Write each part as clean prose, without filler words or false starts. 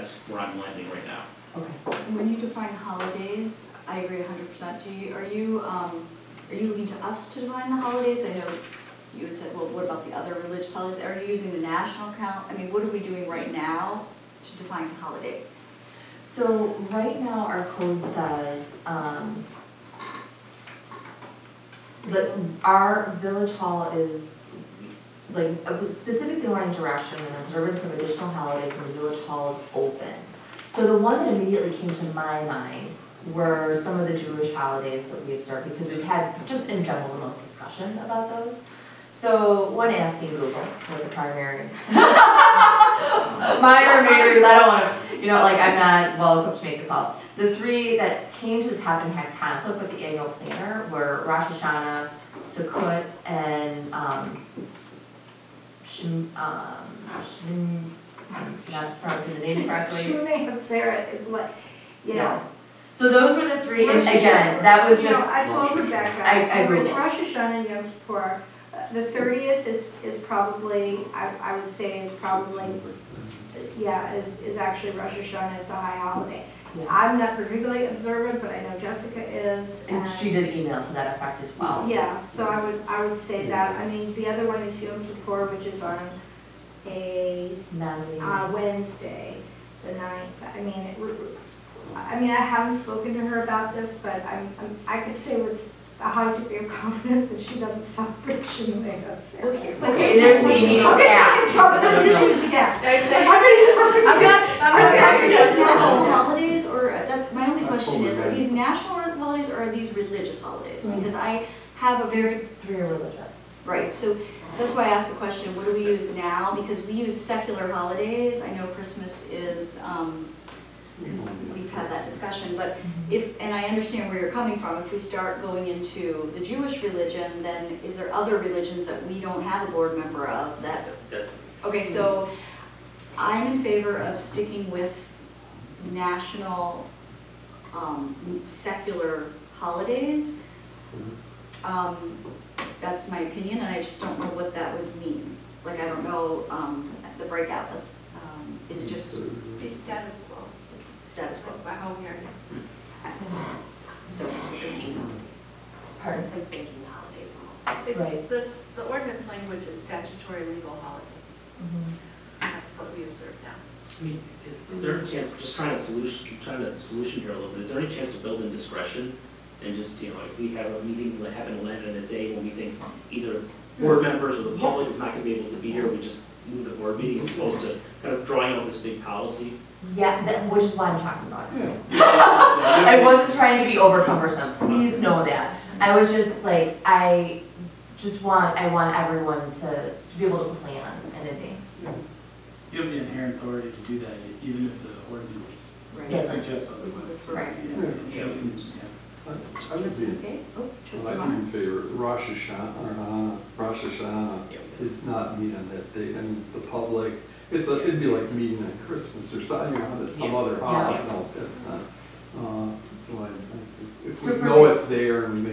that's where I'm landing right now. Okay. And when you define holidays, I agree 100%. Are you looking to us to define the holidays? I know you had said, well, what about the other religious holidays? Are you using the national count? I mean, what are we doing right now to define holiday? So right now our code says that our village hall is like specifically wanting direction and observance of additional holidays when the village hall is open. So the one that immediately came to my mind were some of the Jewish holidays that we observe, because we've had just in general the most discussion about those. So one asking Google for the primary minor majors, I don't want to, you know, like I'm not well equipped to make the call. The three that came to the top and had conflict with the annual planner were Rosh Hashanah, Sukkot, and not pronouncing the name correctly. Shemay and Sarah is like, you know. So those were the three, and again, that was just. You know, I told Rebecca, I it's Rosh Hashanah and Yom Kippur. The 30th is probably, I would say is probably, yeah, is actually Rosh Hashanah is a high holiday. Yeah. I'm not particularly observant, but I know Jessica is. And she did email to that effect as well. Yeah, so I would say that. I mean, the other one is Yom Kippur, which is on a Wednesday, the 9th. I mean, I haven't spoken to her about this, but I could say with a high degree of confidence that she doesn't celebrate Shemay. Okay, there's me needing to ask. This is, yeah. I'm not these national holidays, or that's my only question is, are these national holidays or are these religious holidays? Because I have a very three are religious. Right. So that's why I asked the question, what do we use now? Because we use secular holidays. I know Christmas is, because we've had that discussion, but and I understand where you're coming from, if we start going into the Jewish religion, then is there other religions that we don't have a board member of that? Okay, so I'm in favor of sticking with national secular holidays. That's my opinion, and I just don't know what that would mean. Like, I don't know the breakout. That's is it just the status quo? Status quo. By home here. So banking holidays. Pardon? Like banking holidays almost. It's Right. the ordinance language is statutory legal holiday. And that's what we observe now. I mean, is there a chance, just trying to solution here a little bit, is there any chance to build in discretion and just, you know, if we have a meeting that happen to land in a day when we think either board members or the public is not going to be able to be here, we just move the board meeting as opposed to kind of drawing out this big policy? Yeah, which is why I'm talking about it. I wasn't trying to be over cumbersome. Please know that. I was just like, I want everyone to be able to plan in advance. You have the inherent authority to do that, even if the ordinance suggests otherwise. Right. I would be in favor. Rosh Hashanah is not meeting on that date. I mean, the public, it'd be like meeting on Christmas or something, you know, that's some other holiday. No, that's not. So if we know it's there and we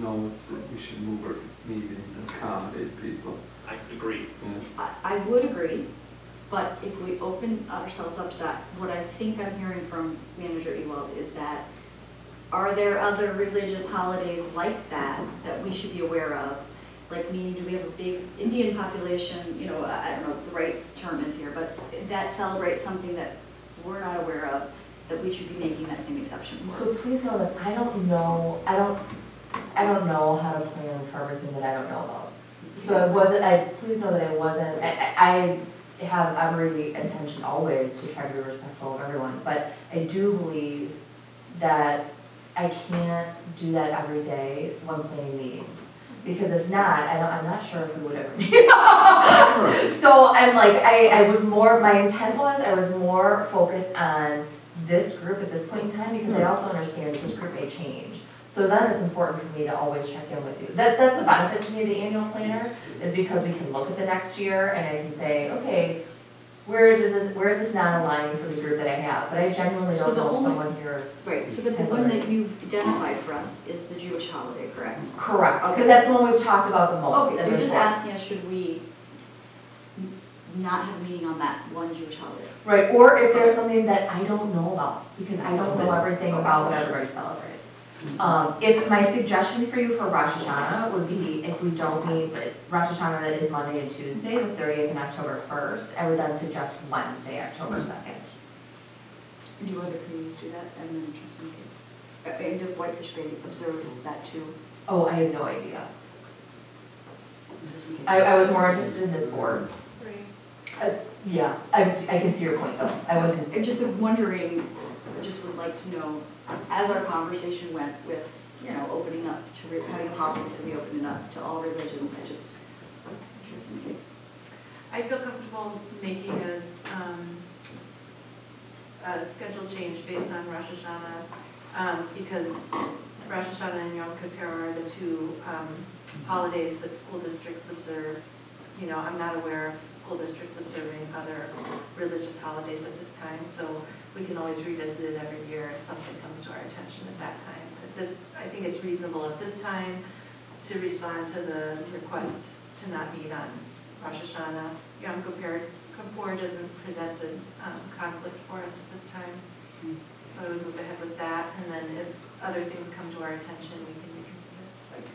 know we should move our meeting and accommodate people. I agree. Yeah. I would agree, but if we open ourselves up to that, what I think I'm hearing from Manager Ewald is that are there other religious holidays like that that we should be aware of? Like, meaning, do we have a big Indian population, you know, I don't know what the right term is here, but that celebrates something that we're not aware of, that we should be making that same exception for? So please know that I don't know how to plan for everything that I don't know about. So please know that I wasn't, I have every intention always to try to be respectful of everyone, but I do believe that I can't do that every day when planning meetings. Because if not, I'm not sure if we would ever meet. So I'm like, my intent was, I was more focused on this group at this point in time, because I also understand this group may change. So then it's important for me to always check in with you. That's the benefit to me of the annual planner, is because we can look at the next year and I can say, okay, where is this not aligning for the group that I have? But I genuinely don't know if someone here. Right, so but the one that you've identified for us is the Jewish holiday, correct? Correct, because that's the one we've talked about the most. Okay, so you're just asking us, should we not have a meeting on that one Jewish holiday. Right, or if there's something that I don't know about, because I don't know everything about what everybody celebrates. If my suggestion for you for Rosh Hashanah would be, if we don't meet, but Rosh Hashanah is Monday and Tuesday, the 30th and October 1st, I would then suggest Wednesday, October 2nd. Do other communities do that? I'm interested. And did Whitefish Bay observe that too? Oh, I have no idea. I was more interested in this board. Yeah, I can see your point though. I wasn't. I'm just wondering, I just would like to know, as our conversation went with, you know, opening up to, having a policy so we open it up to all religions, I just, interested me. I feel comfortable making a schedule change based on Rosh Hashanah, because Rosh Hashanah and Yom Kippur are the two holidays that school districts observe. You know, I'm not aware of school districts observing other religious holidays at this time, so we can always revisit it every year if something comes to our attention at that time. But this, I think it's reasonable at this time to respond to the request to not meet on Rosh Hashanah. Yom Kippur doesn't present a conflict for us at this time, so I would move ahead with that, and then if other things come to our attention, we can reconsider.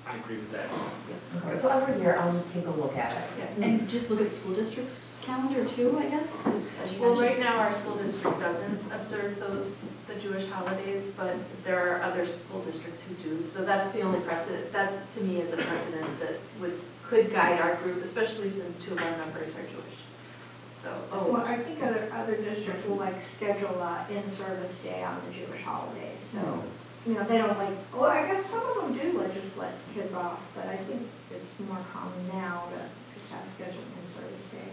I agree with that. Okay, so every year I'll just take a look at it. Yeah. And just look at the school district's calendar too, I guess, as you Well, mentioned. right now, our school district doesn't observe the Jewish holidays, but there are other school districts who do. So that's the only precedent, that to me is a precedent that could guide our group, especially since 2 of our members are Jewish. So. Well, I think other districts will like schedule a in-service day on the Jewish holidays, so, you know, they don't like, well, I guess some of them do like just let kids off, but I think it's more common now to just have scheduled in-service day.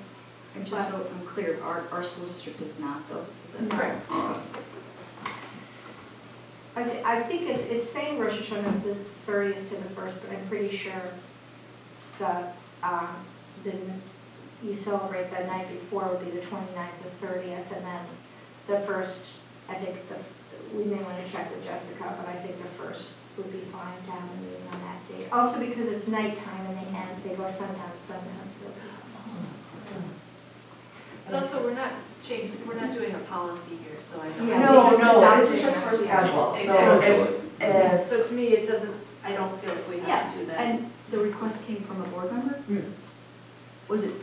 And just so I'm clear, our school district does not though. Is that No. correct? I think it's saying Rosh Hashanah is the 30th to the 1st, but I'm pretty sure that you celebrate the night before would be the 29th, the 30th, and then the first, I think we may want to check with Jessica, but I think the first would be fine to have a meeting on that date. Also because it's nighttime and they go sundown, so. But also, we're not doing a policy here, so I don't. Yeah, No, because this is just for adopting it. schedule, Exactly. so So to me, it doesn't, I don't feel like we Yeah, have to do that. and the request came from a board member? Was it?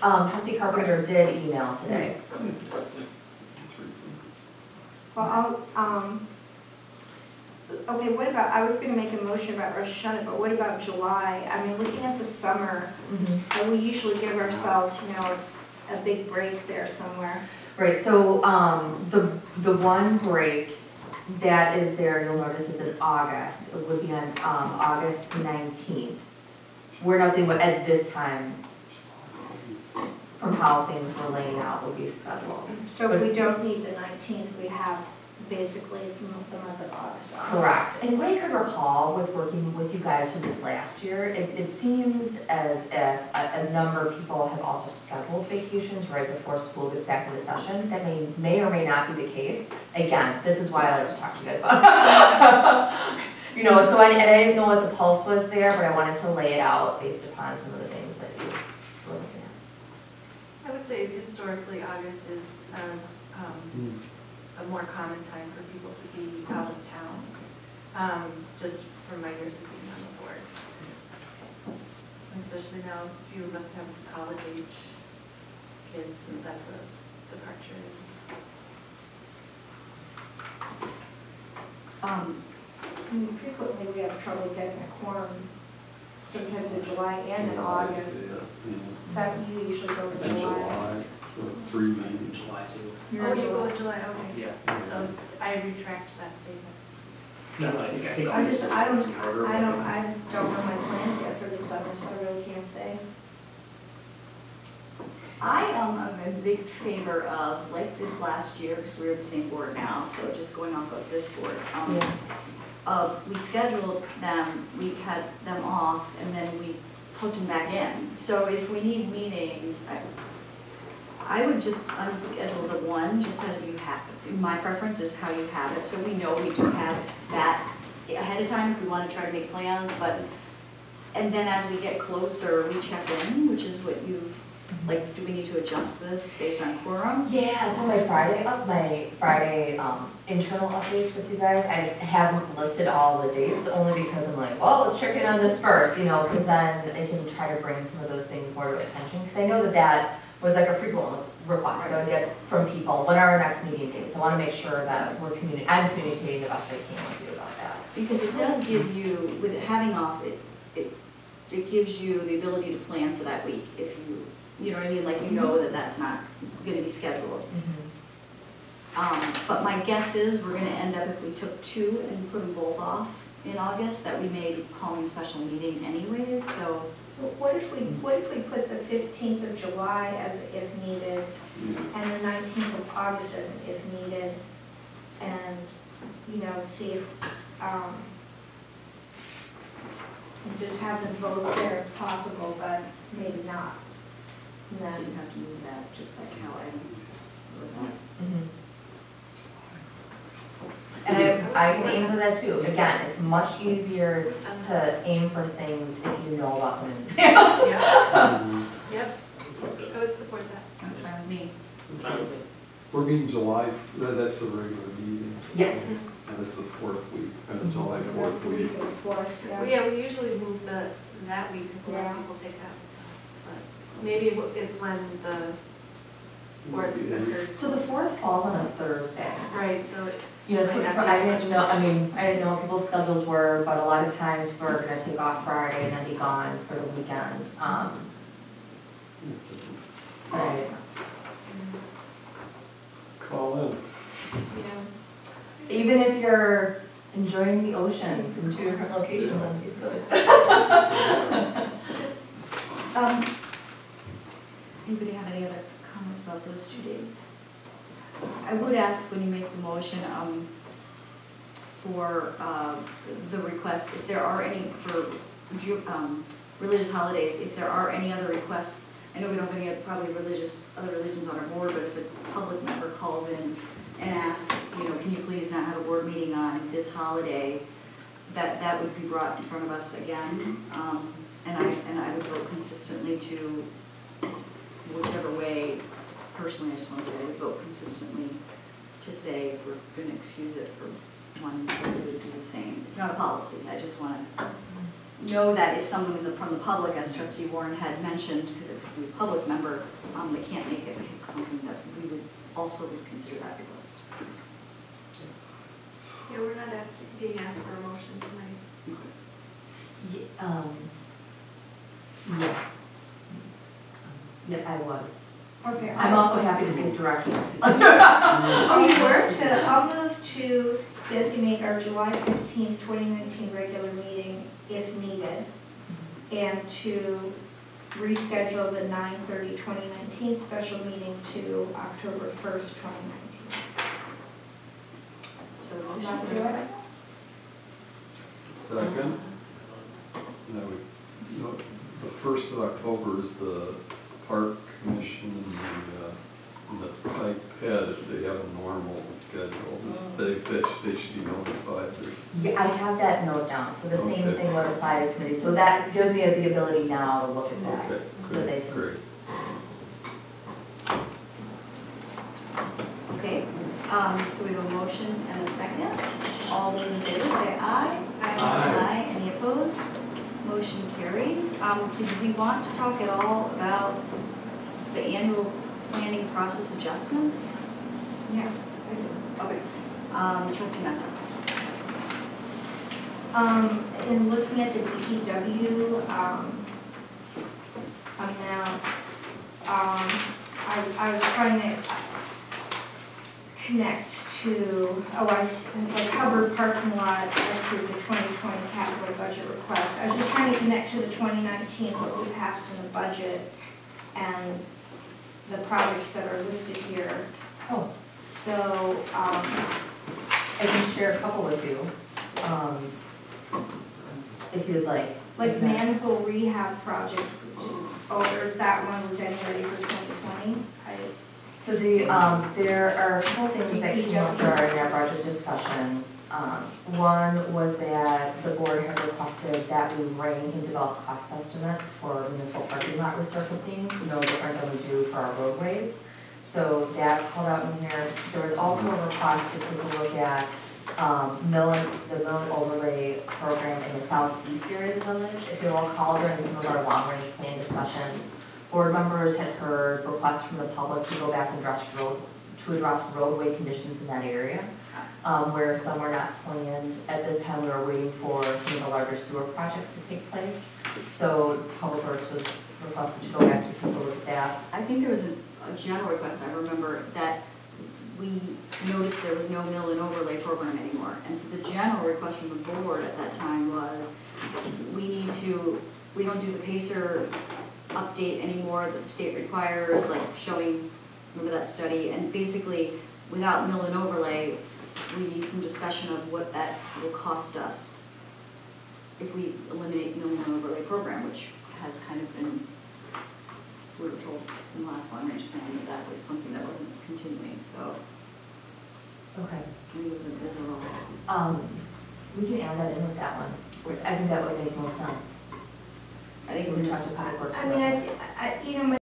Trustee Carpenter did email today. Well, okay, what about, I was gonna make a motion about Rosh Hashanah, but what about July? I mean, looking at the summer, we usually give ourselves, you know, a big break there somewhere. Right, so the one break that is there, you'll notice, is in August. It would be on August 19th. Where nothing would, at this time, from how things were laying out, would be scheduled. So if we don't need the 19th, we have basically the month of August. Correct. And what I could recall with working with you guys for this last year, it seems as if a number of people have also scheduled vacations right before school gets back into session. That may or may not be the case. Again, this is why I like to talk to you guys about. You know, so I didn't know what the pulse was there, but I wanted to lay it out based upon some of the things that you were looking at. I would say historically, August is a more common time for people to be out of town, just from my years of being on the board. Especially now, few of us have college age kids, and that's a departure. I mean, frequently we have trouble getting a quorum, sometimes in July and in August. So you usually go to In July. July, so 3 meetings. July too. Oh, you go in July, okay. Yeah. So I retract that statement. No, I think. I just, I don't harder, know my plans yet for the summer, so I really can't say. I am a big favor of, like this last year, because we're the same board now, so just going off of this board. We scheduled them, we had them off, and then we put them back in. So if we need meetings, I would just unschedule the one, just so you have, my preference is how you have it, so we know we do have that ahead of time if we want to try to make plans, but, and then as we get closer, we check in, which is what you've Like, do we need to adjust this based on quorum? Yeah, so my Friday internal updates with you guys, I haven't listed all the dates, only because I'm like, well, let's check in on this first, you know, because then I can try to bring some of those things more to attention, because I know that that was like a frequent request, so I get from people, when are our next meeting dates? I want to make sure that I'm communicating the best I can with you about that. Because it does give you, with it having off, it gives you the ability to plan for that week, if you know what I mean, like you know that that's not gonna be scheduled. But my guess is we're gonna end up, if we took 2 and put them both off in August, that we may be calling a special meeting anyways, so. Well, what if we put the 15th of July as if needed, and the 19th of August as an if needed, and, you know, see if, and just have them both there if possible, but maybe not. And Then you then, have to move that, just like how I wrote that. And I can aim for that too. Again, it's much easier to aim for things if you know about them in advance. Yep, I would support that. That's fine with me. We're meeting July, that's the regular meeting. Yes. And it's the 4th week, July that's 4th the week. week of the fourth, yeah. Well, yeah, we usually move that week, because a lot Yeah. of people take that. But maybe it's when the 4th occurs. So the 4th falls on a Thursday. Right, so it. You know, so I didn't know, I didn't know what people's schedules were, but a lot of times we're gonna take off Friday and then be gone for the weekend. But I didn't know. Call in. Yeah. Even if you're enjoying the ocean from 2 different locations on the East Coast. Anybody have any other comments about those 2 dates? I would ask when you make the motion, for, the request, if there are any, for, religious holidays, if there are any other requests. I know we don't have any probably other religions on our board, but if a public member calls in and asks, you know, can you please not have a board meeting on this holiday, that would be brought in front of us again. And I would vote consistently to whichever way, personally, I just want to say I would vote consistently to say if we're going to excuse it for one, we would do the same. It's not a policy, I just want to know that if someone from the public, as Trustee Warren had mentioned, because it could be a public member, they can't make it, because it's something that we would also consider that request. Yeah, we're not being asked for a motion tonight. Yes. Yeah, I was. Okay. I'm also happy to take direction. I'll move to designate our July 15th, 2019 regular meeting if needed, and to reschedule the 9/30/2019 special meeting to October 1st, 2019. So the motion, Not do we have a second? Second. No, the 1st of October is the Park Commission and the Pike Head, if they have a normal schedule, they should be notified. Yeah, I have that note down, so the same Okay. thing would apply to committee. So that gives me the ability now to look at that. Okay, So they can. great. Okay, so we have a motion and a second. All those in favor say aye. Aye. Any opposed? Motion carries. Did we want to talk at all about the annual planning process adjustments? Yeah. Okay. Trustee Menta. In looking at the DPW amount, I was trying to connect to, like Hubbard parking lot, this is a 2020 capital budget request. I was just trying to connect to the 2019, what we passed in the budget, and the projects that are listed here. Oh, So, I can share a couple with you, if you'd like. like manhole rehab project, or is that one we're getting ready for 2020? So there are a couple things that came up during our budget discussions. One was that the board had requested that we rank and develop cost estimates for municipal parking lot resurfacing, no different than we do for our roadways. So that's called out in here. There was also a request to take a look at the mill and overlay program in the southeast area of the village. If you recall, during some of our long-range plan discussions, board members had heard requests from the public to go back and address roadway conditions in that area, where some were not planned. At this time, we were waiting for some of the larger sewer projects to take place. So Public Works was requested to go back to take a look at that. I think there was a general request, I remember, that we noticed there was no mill and overlay program anymore. And so the general request from the board at that time was, we don't do the PACER update anymore that the state requires, like showing, remember that study? And basically, without mill and overlay, we need some discussion of what that will cost us if we eliminate mill and overlay program, which has kind of been, we were told in the last long range plan that that was something that wasn't continuing, so. Okay. I think it was an overall. We can add that in with that one. I think that would make more sense. I think We can talk to Public Works. I mean, you know,